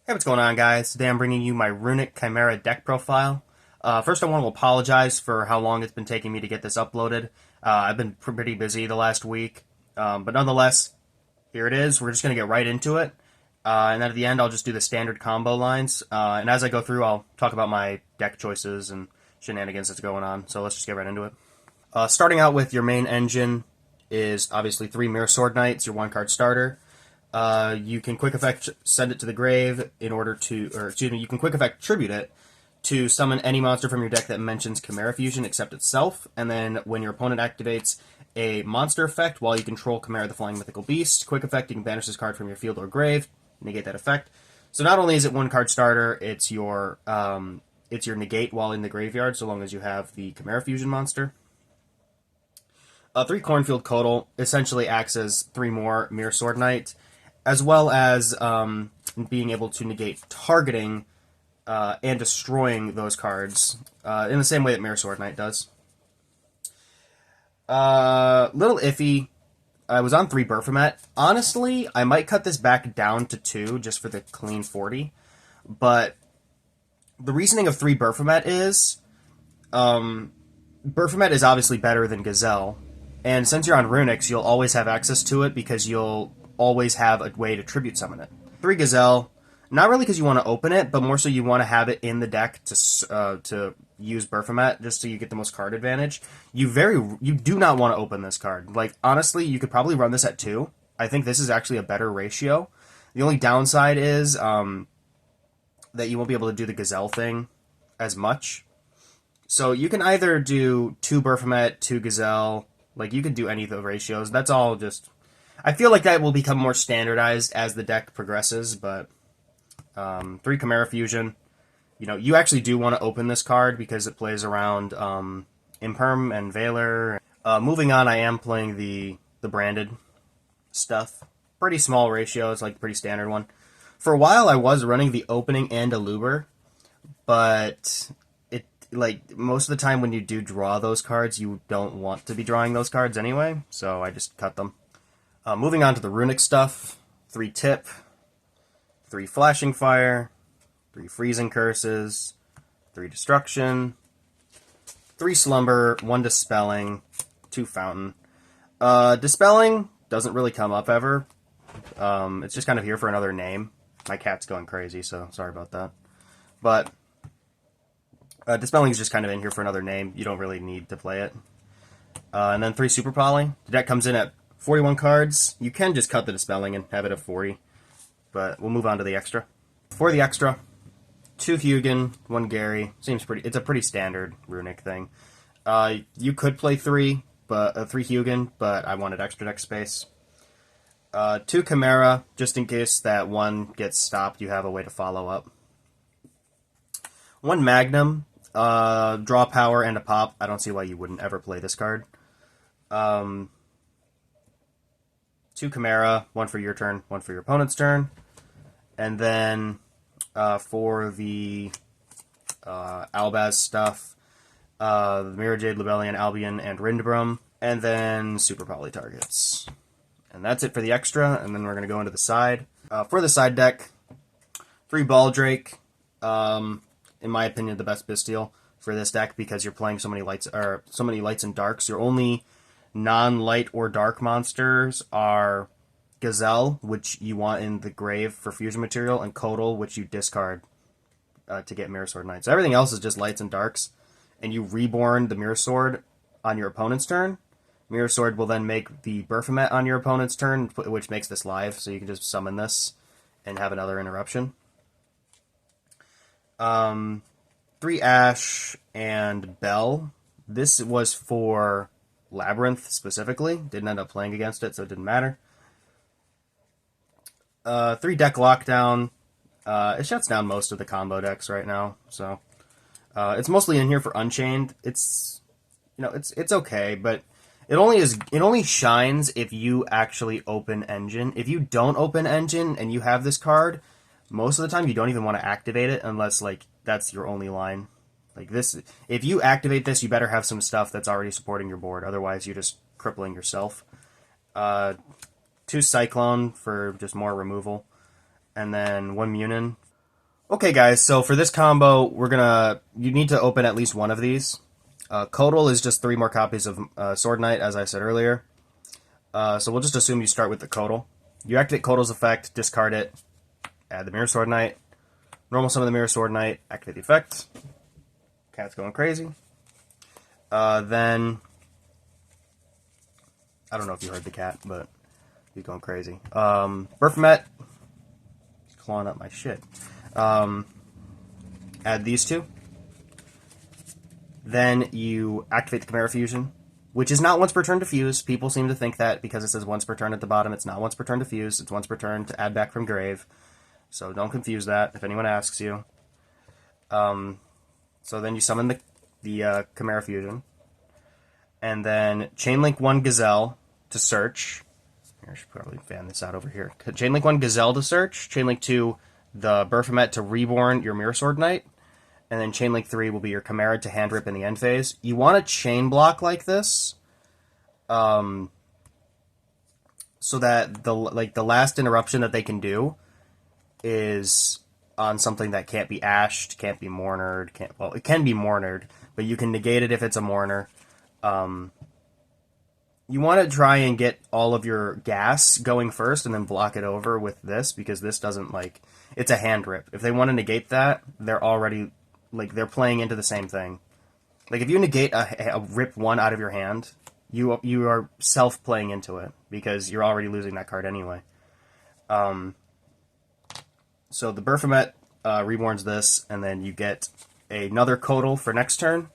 Hey, what's going on, guys? Today I'm bringing you my Runick Chimera deck profile. First, I want to apologize for how long it's been taking me to get this uploaded. I've been pretty busy the last week, but nonetheless, here it is. We're just going to get right into it, and then at the end, I'll just do the standard combo lines. And as I go through, I'll talk about my deck choices and shenanigans that's going on. So let's just get right into it. Starting out with your main engine is obviously 3 Mirror Sword Knights, your 1-card starter. You can quick effect send it to the grave in order to, or excuse me, you can quick effect tribute it to summon any monster from your deck that mentions Chimera Fusion except itself, and then when your opponent activates a monster effect while you control Chimera the Flying Mythical Beast, quick effect, you can banish this card from your field or grave, negate that effect. So not only is it 1-card starter, it's your negate while in the graveyard, so long as you have the Chimera Fusion monster. 3 Cornfield Codal essentially acts as 3 more Mirror Sword Knight, as well as being able to negate targeting and destroying those cards in the same way that Mirror Sword Knight does. Little iffy. I was on 3 Baphomet. Honestly, I might cut this back down to 2 just for the clean 40. But the reasoning of 3 Baphomet is Baphomet is obviously better than Gazelle. And since you're on Runics, you'll always have access to it because you'll always have a way to tribute summon it. 3 Gazelle, not really because you want to open it, but more so you want to have it in the deck to use Baphomet just so you get the most card advantage. You do not want to open this card. Like, honestly, you could probably run this at 2. I think this is actually a better ratio. The only downside is that you won't be able to do the Gazelle thing as much. So you can either do 2 Baphomet, 2 Gazelle. Like, you could do any of the ratios. That's all just... I feel like that will become more standardized as the deck progresses, but 3 Chimera Fusion. You know, you actually do want to open this card because it plays around Imperm and Valor. Moving on, I am playing the branded stuff. Pretty small ratios, like pretty standard one. For a while, I was running the opening and a Luber, but it like most of the time when you do draw those cards, you don't want to be drawing those cards anyway, so I just cut them. Moving on to the Runic stuff, 3 Tip, 3 Flashing Fire, 3 Freezing Curses, 3 Destruction, 3 Slumber, 1 Dispelling, 2 Fountain. Dispelling doesn't really come up ever. It's just kind of here for another name. My cat's going crazy, so sorry about that. But Dispelling is just kind of in here for another name. You don't really need to play it. And then 3 Super Poly. The deck comes in at 41 cards. You can just cut the Dispelling and have it at 40, but we'll move on to the extra. For the extra, 2 Hugin, 1 Gary. It's a pretty standard Runic thing. You could play 3 Hugin, but I wanted extra deck space. 2 Chimera, just in case that one gets stopped, you have a way to follow up. 1 Magnum, draw power and a pop. I don't see why you wouldn't ever play this card. 2 Chimera, 1 for your turn, 1 for your opponent's turn. And then for the Albaz stuff, the Mirror Jade, Libellion, Albion, and Rindbrum. And then Super Poly targets. And that's it for the extra, and then we're going to go into the side. For the side deck, 3 Baldrake. In my opinion, the best Bestial for this deck because you're playing so many lights and darks. Your only non-light or dark monsters are Gazelle, which you want in the grave for fusion material, and Codal, which you discard to get Mirror Sword Knight. So everything else is just lights and darks, and you reborn the Mirror Sword on your opponent's turn. Mirror Sword will then make the Baphomet on your opponent's turn, which makes this live, so you can just summon this and have another interruption. 3 Ash and Bell. This was for Labyrinth specifically. Didn't end up playing against it, so it didn't matter. 3 Deck Lockdown. It shuts down most of the combo decks right now, so it's mostly in here for Unchained. It's okay, but it only shines if you actually open Engine. If you don't open Engine and you have this card, most of the time you don't even want to activate it unless like that's your only line. Like this, if you activate this, you better have some stuff that's already supporting your board. Otherwise, you're just crippling yourself. 2 Cyclone for just more removal. And then 1 Munin. Okay, guys, so for this combo, you need to open at least one of these. Codal is just 3 more copies of Sword Knight, as I said earlier. So we'll just assume you start with the Codal. You activate Codal's effect, discard it, add the Mirror Sword Knight. Normal summon the Mirror Sword Knight, activate the effect. Cat's going crazy. Then, I don't know if you heard the cat, but he's going crazy. Baphomet, he's clawing up my shit. Add these two. Then you activate the Chimera Fusion, which is not once per turn to fuse. People seem to think that because it says once per turn at the bottom, it's not once per turn to fuse. It's once per turn to add back from grave. So don't confuse that if anyone asks you. So then you summon the Chimera Fusion. And then Chainlink 1 Gazelle to search. I should probably fan this out over here. Chainlink 1 Gazelle to search. Chainlink 2 the Baphomet to reborn your Mirror Sword Knight. And then Chainlink 3 will be your Chimera to hand rip in the end phase. You want a chain block like this. So that the last interruption that they can do is on something that can't be ashed, can't be mournered, well, it can be mournered, but you can negate it if it's a mourner. You want to try and get all of your gas going first and then block it over with this, because this doesn't, it's a hand rip. If they want to negate that, they're already, they're playing into the same thing. If you negate a rip 1 out of your hand, you are self-playing into it, because you're already losing that card anyway. So the Baphomet reborns this, and then you get another Codal for next turn.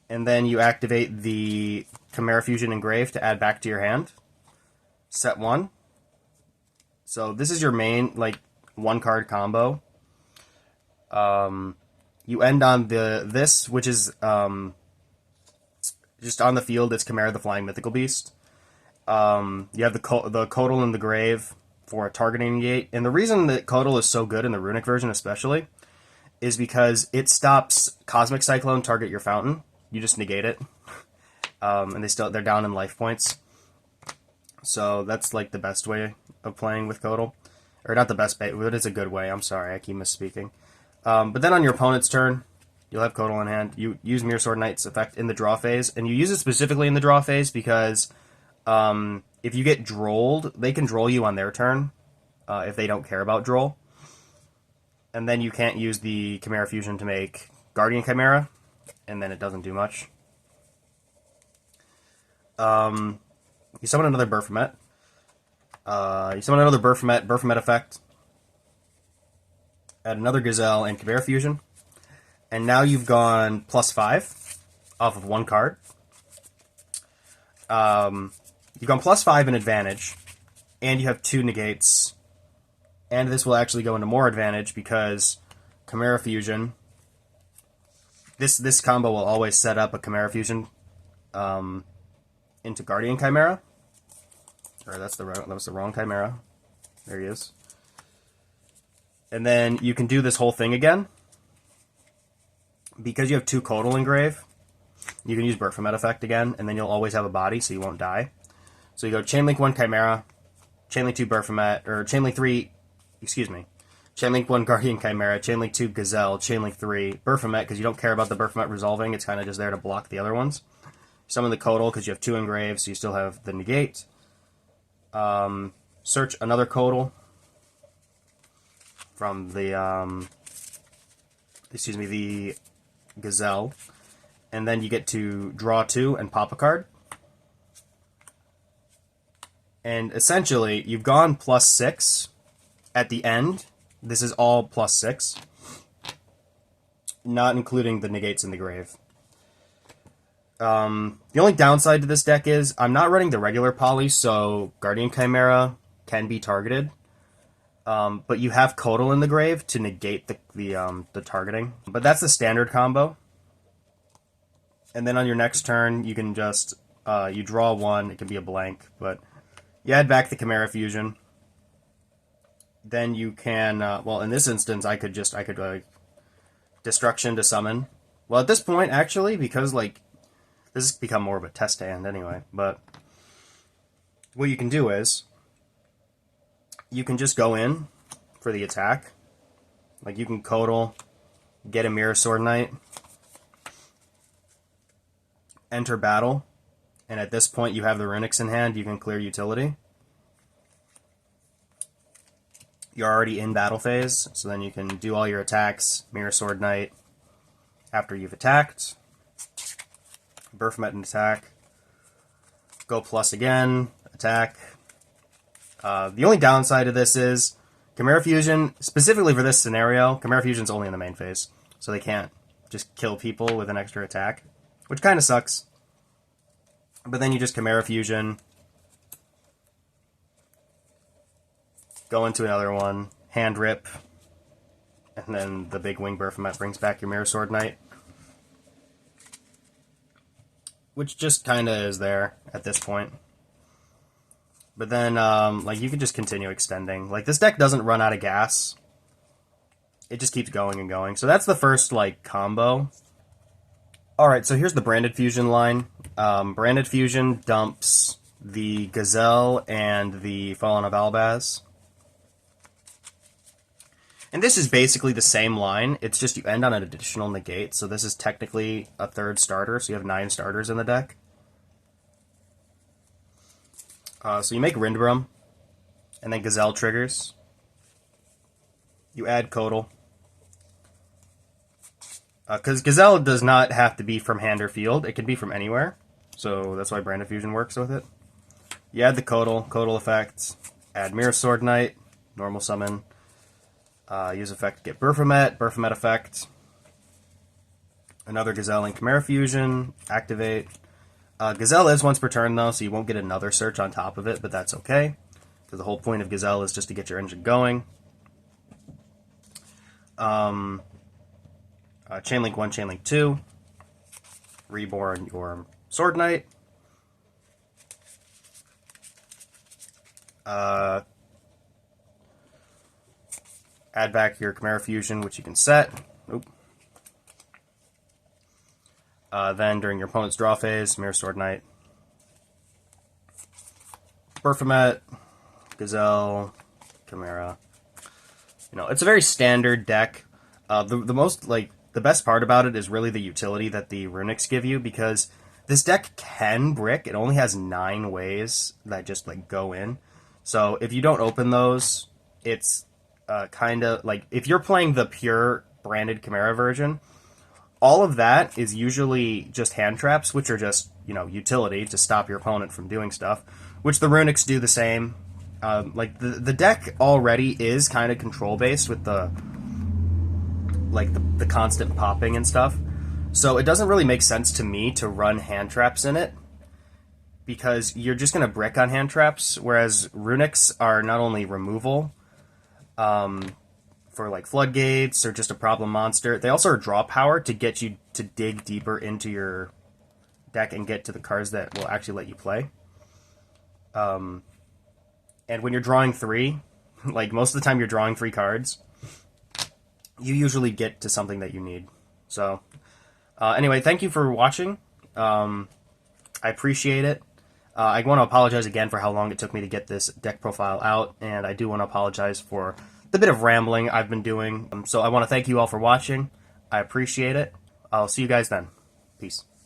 And then you activate the Chimera Fusion Engrave to add back to your hand. Set 1. So this is your main, 1-card combo. You end on this, which is just on the field. It's Chimera the Flying Mythical Beast. You have the Codal in the grave for a targeting negate. And the reason that Codal is so good in the Runick version especially is because it stops Cosmic Cyclone target your fountain. You just negate it. And they're down in life points. So that's the best way of playing with Codal. Or not the best way, but it's a good way. I'm sorry, I keep misspeaking. But then on your opponent's turn, you'll have Codal in hand. You use Mirror Sword Knight's effect in the draw phase, and you use it specifically in the draw phase because if you get drolled, they can droll you on their turn if they don't care about droll. And then you can't use the Chimera Fusion to make Guardian Chimera, and then it doesn't do much. You summon another Baphomet. Baphomet effect. Add another Gazelle and Chimera Fusion. And now you've gone +5 off of 1 card. You've gone +5 in advantage, and you have 2 negates. And this will actually go into more advantage because Chimera Fusion. This combo will always set up a Chimera Fusion into Guardian Chimera. Or that was the wrong Chimera. There he is. And then you can do this whole thing again. Because you have 2 Codal Engrave, you can use Baphomet effect again, and then you'll always have a body, so you won't die. So you go Chainlink 1 Chimera, Chainlink 2 Baphomet, or Chainlink 3, Chainlink 1 Guardian Chimera, Chainlink 2 Gazelle, Chainlink 3 Baphomet, because you don't care about the Baphomet resolving, it's kind of just there to block the other ones. Summon the Codal, because you have 2 Engraves, so you still have the negate. Search another Codal from the Gazelle, and then you get to draw 2 and pop a card. And essentially, you've gone +6 at the end. This is all +6, not including the negates in the grave. The only downside to this deck is I'm not running the regular poly, so Guardian Chimera can be targeted. But you have Codal in the grave to negate the targeting. But that's the standard combo. And then on your next turn, you can just you draw 1. It can be a blank, but you add back the Chimera Fusion. Then you can well, in this instance, I could Destruction to summon. Well, at this point, actually, because this has become more of a test hand anyway. But what you can do is you can just go in for the attack. Like, you can Codal, get a Mirror Sword Knight, enter battle, and at this point you have the Runicks in hand, you can clear utility. You're already in battle phase, so then you can do all your attacks, Mirror Sword Knight, after you've attacked. Baphomet and attack. Go plus again, attack. The only downside of this is Chimera Fusion, specifically for this scenario, Chimera Fusion's only in the main phase, so they can't just kill people with an extra attack, which kind of sucks. But then you just Chimera Fusion, go into another one, hand rip, and then the big wing Baphomet brings back your Mirror Sword Knight, which just kind of is there at this point. But then, like, you can just continue extending. Like, this deck doesn't run out of gas. It just keeps going and going. So that's the first, like, combo. Alright, so here's the Branded Fusion line. Branded Fusion dumps the Gazelle and the Fallen of Albaz. And this is basically the same line. It's just you end on an additional negate. So this is technically a third starter. So you have 9 starters in the deck. So you make Rindbrum, and then Gazelle triggers. You add Codal. Because Gazelle does not have to be from hand or field. It can be from anywhere. So that's why Branded Fusion works with it. You add the Codal effect. Add Mirror Sword Knight, normal summon. Use effect to get Baphomet effect. Another Gazelle and Chimera Fusion, activate. Gazelle is once per turn, though, so you won't get another search on top of it, but that's okay. Because the whole point of Gazelle is just to get your engine going. Chainlink 1, Chainlink 2. Reborn your Sword Knight. Add back your Chimera Fusion, which you can set. Oop. Then, during your opponent's draw phase, Mirror Sword Knight. Baphomet, Gazelle, Chimera. You know, it's a very standard deck. The best part about it is really the utility that the Runicks give you, because this deck can brick. It only has 9 ways that just, like, go in. So, if you don't open those, it's kind of, like, if you're playing the pure branded Chimera version, all of that is usually just hand traps, which are just, you know, utility to stop your opponent from doing stuff, which the Runicks do the same. Like, the deck already is kind of control-based with the constant popping and stuff. So it doesn't really make sense to me to run hand traps in it, because you're just going to brick on hand traps, whereas Runicks are not only removal, for like floodgates or just a problem monster, they also are draw power to get you to dig deeper into your deck and get to the cards that will actually let you play. And when you're drawing 3, like most of the time you're drawing 3 cards, you usually get to something that you need. So anyway, thank you for watching. I appreciate it. I want to apologize again for how long it took me to get this deck profile out, and I do want to apologize for the bit of rambling I've been doing. So I want to thank you all for watching. I appreciate it. I'll see you guys then. Peace.